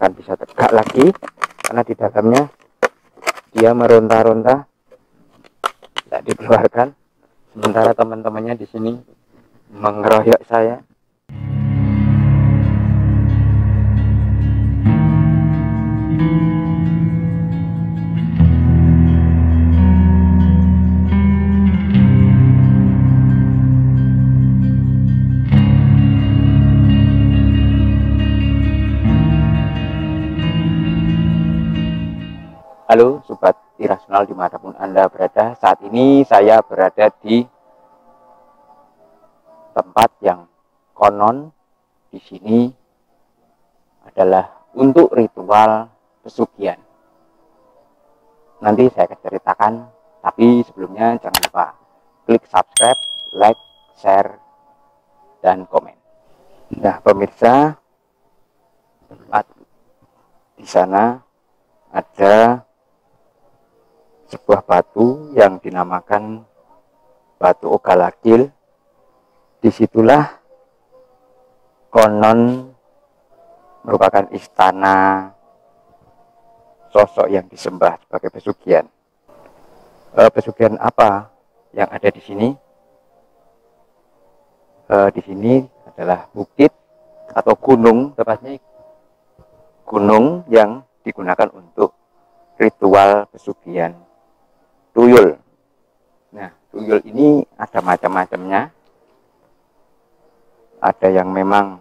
akan bisa tegak lagi, karena di dalamnya dia meronta-ronta, tidak dikeluarkan. Sementara teman-temannya di sini mengeroyok saya. Halo Sobat Irasional dimanapun Anda berada. Saat ini saya berada di tempat yang konon di sini adalah untuk ritual pesugihan. Nanti saya akan ceritakan, tapi sebelumnya jangan lupa klik subscribe, like, share, dan komen. Nah pemirsa, di sana ada sebuah batu yang dinamakan Batu Ogalagil. Disitulah konon merupakan istana sosok yang disembah sebagai pesugihan. Pesugihan apa yang ada di sini? Di sini adalah bukit atau gunung, tepatnya gunung yang digunakan untuk ritual pesugihan tuyul. Nah, tuyul ini ada macam-macamnya. Ada yang memang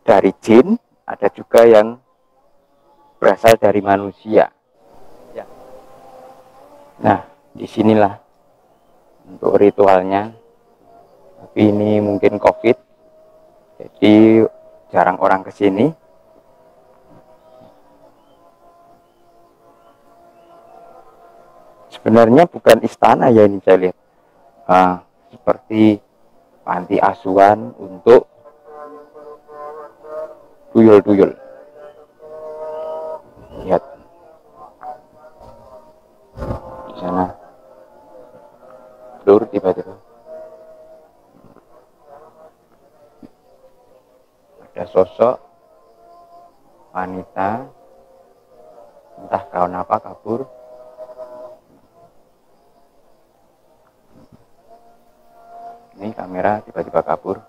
dari jin, ada juga yang berasal dari manusia. Ya. Nah, disinilah untuk ritualnya. Tapi ini mungkin COVID, jadi jarang orang ke sini. Sebenarnya bukan istana ya ini saya lihat, seperti panti asuhan untuk tuyul-tuyul. Lihat di sana, blur tiba-tiba ada sosok wanita, entah kawan apa kabur. Ini kamera tiba-tiba kabur.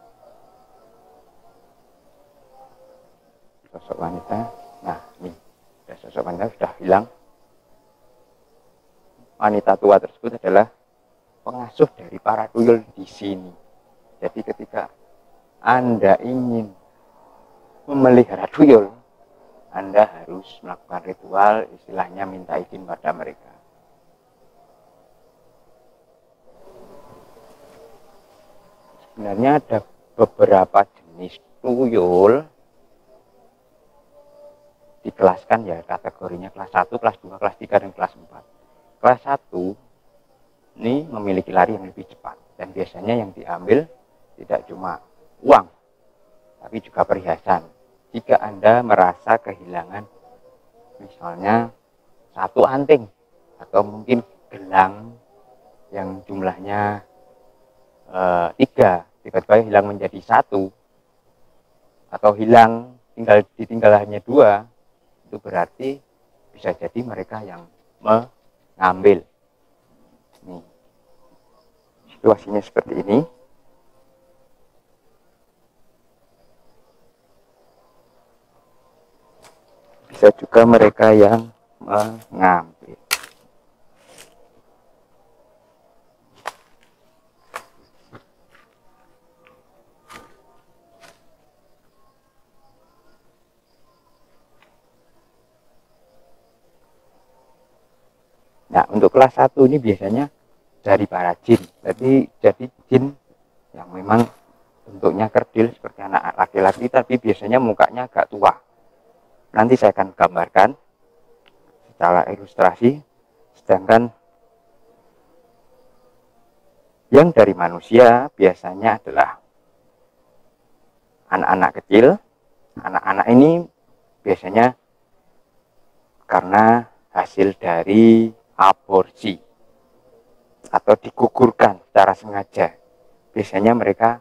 Sosok wanita. Nah, ini ada sosok wanita sudah hilang. Wanita tua tersebut adalah pengasuh dari para tuyul di sini. Jadi ketika Anda ingin memelihara tuyul, Anda harus melakukan ritual, istilahnya minta izin pada mereka. Sebenarnya ada beberapa jenis tuyul, dikelaskan ya kategorinya kelas 1, kelas 2, kelas 3, dan kelas 4. Kelas 1 ini memiliki lari yang lebih cepat, dan biasanya yang diambil tidak cuma uang, tapi juga perhiasan. Jika Anda merasa kehilangan misalnya satu anting atau mungkin gelang yang jumlahnya 3, tiba-tiba hilang menjadi 1, atau hilang ditinggal hanya 2, itu berarti bisa jadi mereka yang mengambil. Nih, situasinya seperti ini. Bisa juga mereka yang mengambil. Nah, untuk kelas 1 ini biasanya dari para jin. Jadi jin yang memang bentuknya kerdil seperti anak laki-laki, tapi biasanya mukanya agak tua. Nanti saya akan gambarkan secara ilustrasi. Sedangkan yang dari manusia biasanya adalah anak-anak kecil. Anak-anak ini biasanya karena hasil dari aborsi atau digugurkan secara sengaja. Biasanya mereka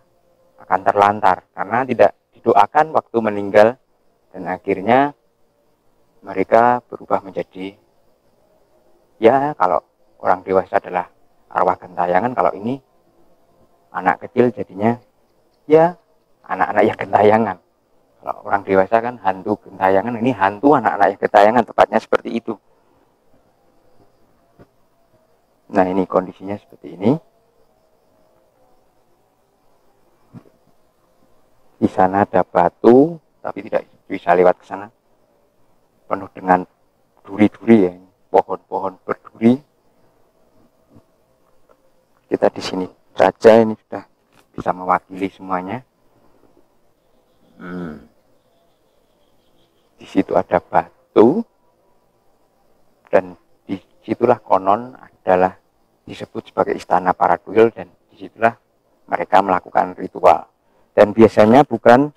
akan terlantar karena tidak didoakan waktu meninggal, dan akhirnya mereka berubah menjadi, ya kalau orang dewasa adalah arwah gentayangan, kalau ini anak kecil jadinya ya anak-anak yang gentayangan. Kalau orang dewasa kan hantu gentayangan, ini hantu anak-anak yang gentayangan, tepatnya seperti itu. Nah, ini kondisinya seperti ini. Di sana ada batu, tapi tidak bisa lewat ke sana. Penuh dengan duri-duri ya, pohon-pohon berduri. Kita di sini saja, ini sudah bisa mewakili semuanya. Di situ ada batu, dan disitulah konon adalah disebut sebagai istana para tuyul, dan disitulah mereka melakukan ritual. Dan biasanya bukan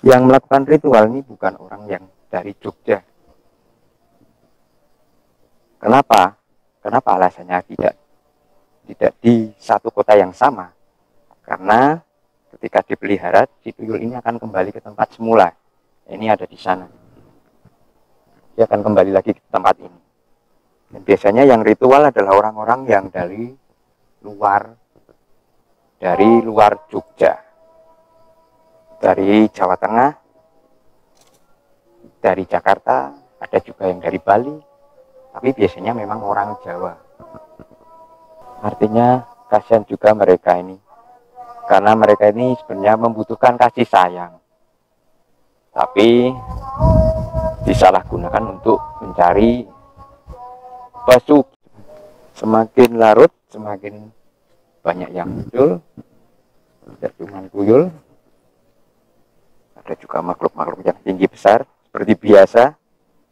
yang melakukan ritual ini bukan orang yang dari Jogja. Kenapa? Kenapa alasannya tidak di satu kota yang sama? Karena ketika dipelihara, si tuyul ini akan kembali ke tempat semula. Ini ada di sana. Dia akan kembali lagi ke tempat ini. Dan biasanya yang ritual adalah orang-orang yang dari luar Jogja. Dari Jawa Tengah, dari Jakarta, ada juga yang dari Bali, tapi biasanya memang orang Jawa. Artinya kasihan juga mereka ini, karena mereka ini sebenarnya membutuhkan kasih sayang, tapi disalahgunakan untuk mencari pesu. Semakin larut, semakin banyak yang muncul. Tidak cuma tuyul, ada juga makhluk-makhluk yang tinggi besar seperti biasa,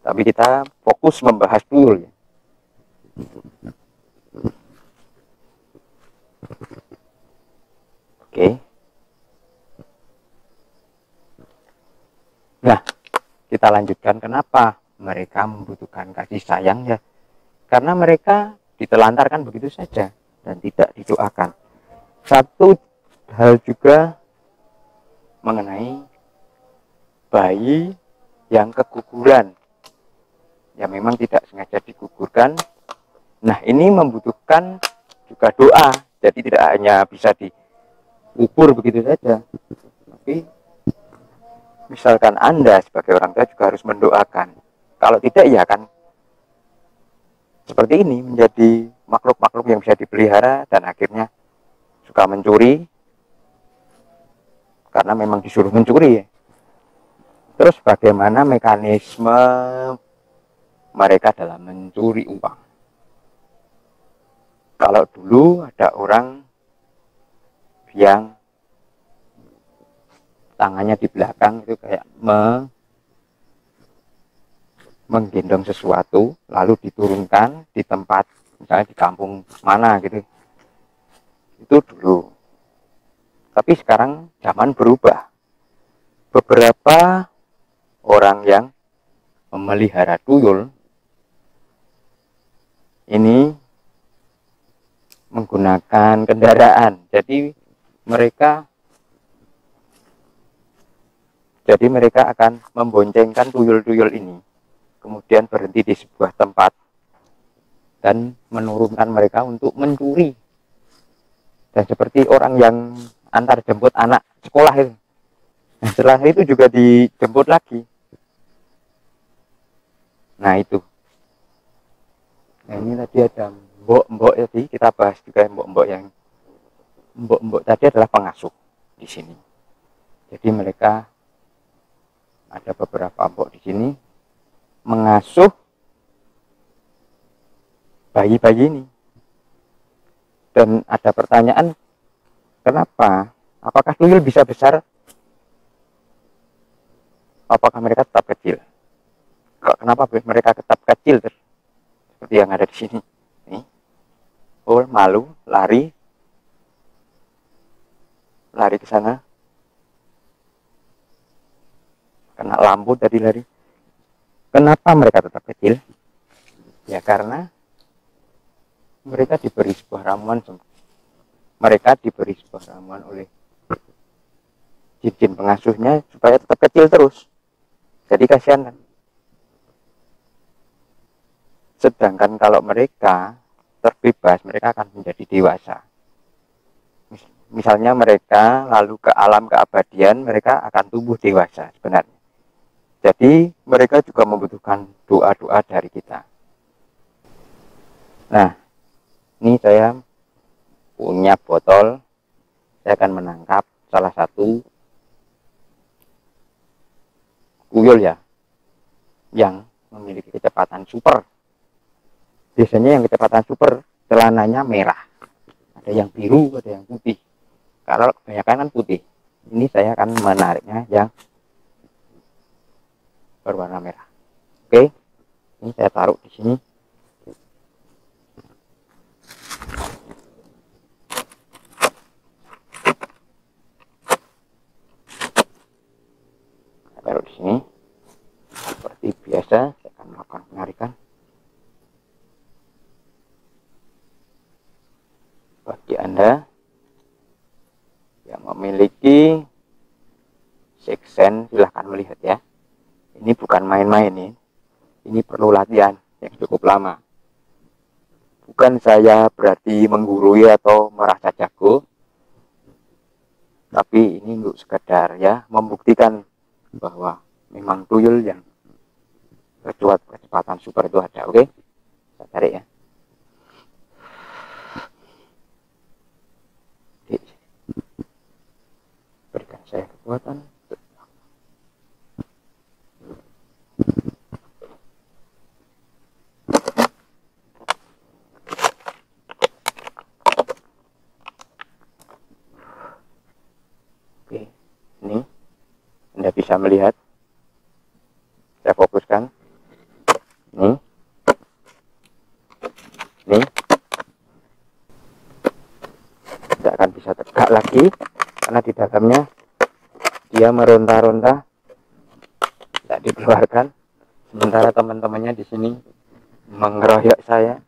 tapi kita fokus membahas tuyul ya. Oke. Nah, kita lanjutkan kenapa mereka membutuhkan kasih sayang ya. Karena mereka ditelantarkan begitu saja dan tidak didoakan. Satu hal juga mengenai bayi yang keguguran, ya memang tidak sengaja digugurkan. Nah, ini membutuhkan juga doa, jadi tidak hanya bisa dikubur begitu saja, tapi misalkan Anda sebagai orang tua juga harus mendoakan. Kalau tidak, ya akan seperti ini, menjadi makhluk-makhluk yang bisa dipelihara dan akhirnya suka mencuri karena memang disuruh mencuri ya. Terus bagaimana mekanisme mereka dalam mencuri uang? Kalau dulu ada orang yang tangannya di belakang itu kayak menggendong sesuatu, lalu diturunkan di tempat, misalnya di kampung mana gitu. Itu dulu. Tapi sekarang zaman berubah. Beberapa orang yang memelihara tuyul ini menggunakan kendaraan. Jadi mereka akan memboncengkan tuyul-tuyul ini, kemudian berhenti di sebuah tempat dan menurunkan mereka untuk mencuri. Dan seperti orang yang antar jemput anak sekolah itu. Nah, setelah itu juga dijemput lagi. Nah, itu. Nah, ini tadi ada mbok-mbok, jadi kita bahas juga mbok-mbok tadi adalah pengasuh di sini. Jadi mereka ada beberapa mbok di sini mengasuh bayi-bayi ini. Dan ada pertanyaan, kenapa? Apakah tuyul bisa besar? Apakah mereka tetap kecil? Kenapa mereka tetap kecil? Seperti yang ada di sini. Nih. Oh, malu, lari ke sana. Kena lampu tadi lari. Kenapa mereka tetap kecil? Ya karena mereka diberi sebuah ramuan. Mereka diberi sebuah ramuan oleh jin pengasuhnya supaya tetap kecil terus. Jadi kasihan kan. Sedangkan kalau mereka terbebas, mereka akan menjadi dewasa. Misalnya mereka lalu ke alam keabadian, mereka akan tumbuh dewasa sebenarnya. Jadi mereka juga membutuhkan doa-doa dari kita. Nah, ini saya punya botol. Saya akan menangkap salah satu kuyul ya, yang memiliki kecepatan super. Biasanya yang kecepatan super celananya merah, ada yang biru, ada yang putih. Kalau kebanyakan kan putih. Ini saya akan menariknya yang berwarna merah. Oke, ini saya taruh di sini. Saya taruh di sini. Seperti biasa, saya akan melakukan penarikan. Bagi Anda yang memiliki sixth sense, silahkan melihat ya. Ini bukan main-main nih. Ini perlu latihan yang cukup lama. Bukan saya berarti menggurui atau merasa jago, tapi ini untuk sekedar ya membuktikan bahwa memang tuyul yang kecepatan super itu ada. Oke, saya tarik ya. Berikan saya kekuatan. Oke, ini Anda bisa melihat. Saya fokuskan. Nih. Tidak akan bisa tegak lagi karena di dalamnya dia meronta-ronta, tidak dikeluarkan. Sementara teman-temannya di sini mengeroyok saya.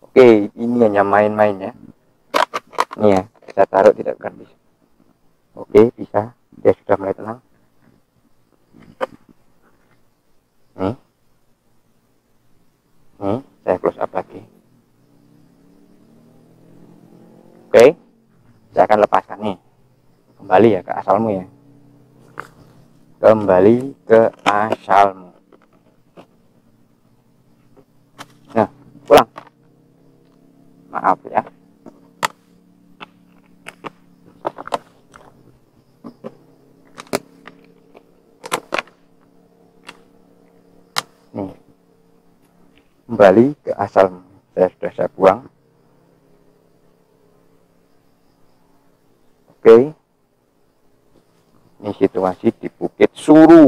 Oke, ini hanya main-main ya. Ini ya, saya taruh tidak akan bisa. Oke, bisa. Dia sudah mulai tenang. Nih, saya close up lagi. Oke, saya akan lepaskan nih. Kembali ya ke asalmu ya. Kembali ke asalmu. Nah, pulang. Maaf ya. Nih, kembali ke asalmu. Saya buang. Oke, ini situasi di Bukit Suru.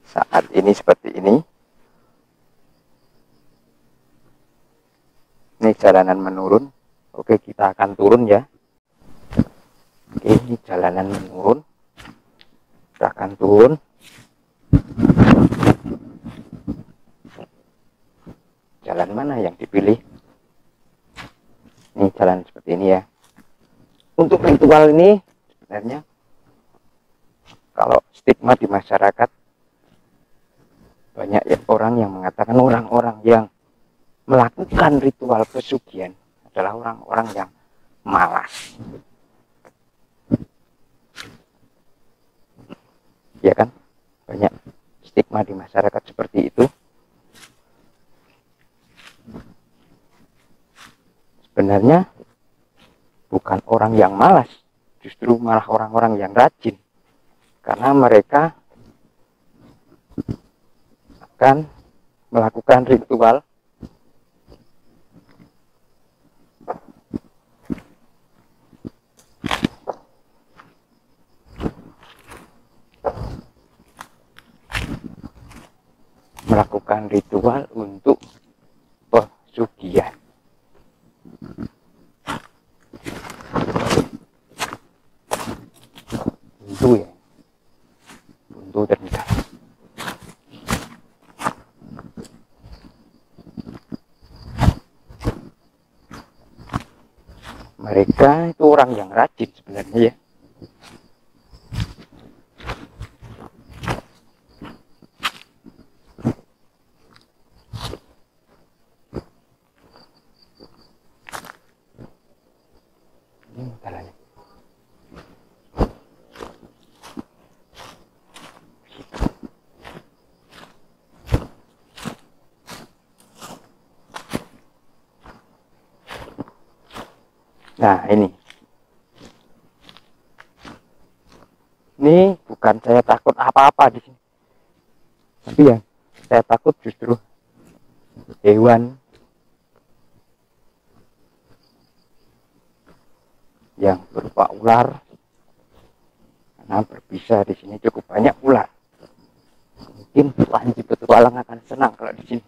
Saat ini seperti ini. Ini jalanan menurun. Oke, kita akan turun ya. Oke, ini jalanan menurun. Kita akan turun. Jalan mana yang dipilih? Ini jalan seperti ini ya. Untuk ritual ini sebenarnya kalau stigma di masyarakat, banyak orang yang mengatakan orang-orang yang melakukan ritual pesugihan adalah orang-orang yang malas. Ya kan? Banyak stigma di masyarakat seperti itu. Sebenarnya bukan orang yang malas, justru malah orang-orang yang rajin. Karena mereka akan melakukan ritual untuk pesugihan. Buntu ya, buntu ternyata. Mereka itu orang yang rajin sebenarnya ya. Ini masalahnya. Nah ini bukan saya takut apa-apa di sini, tapi ya saya takut justru hewan yang berupa ular, karena berbisa di sini cukup banyak ular. Mungkin Panji petualang akan senang kalau di sini.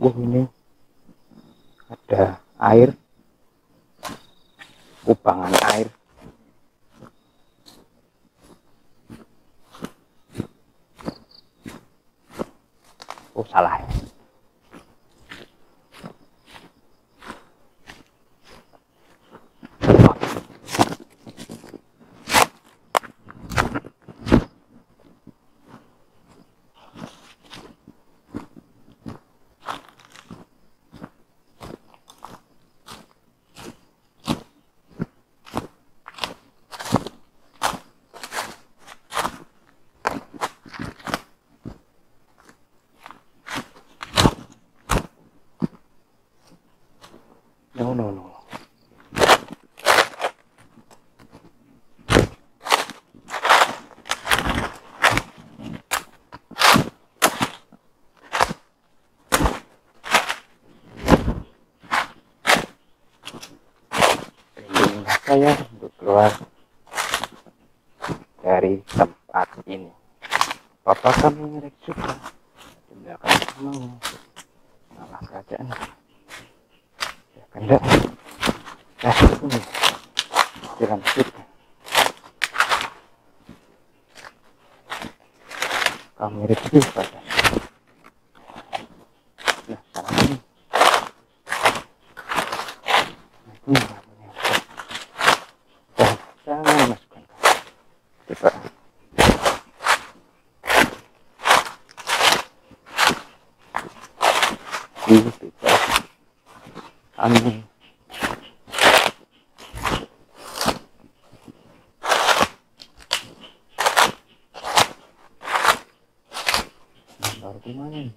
Ini ada air, kubangan air. Oh salah ya. No. Saya untuk keluar dari tempat ini. Bapak kami ngerek suka tindakan mau malah keadaan ya kendak ini jalan suka kami ngerek suka. Nah salah ini jangan masukkan coba. Amin. Baru gimana nih?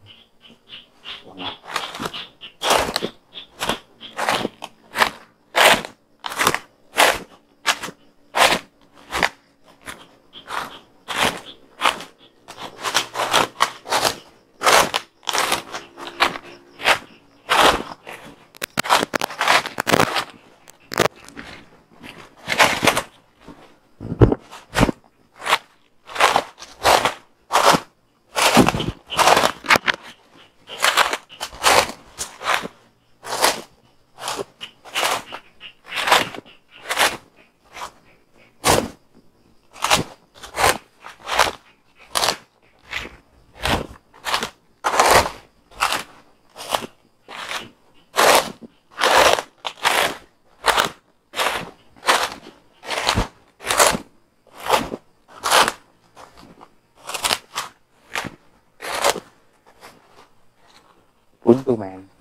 Buntu men.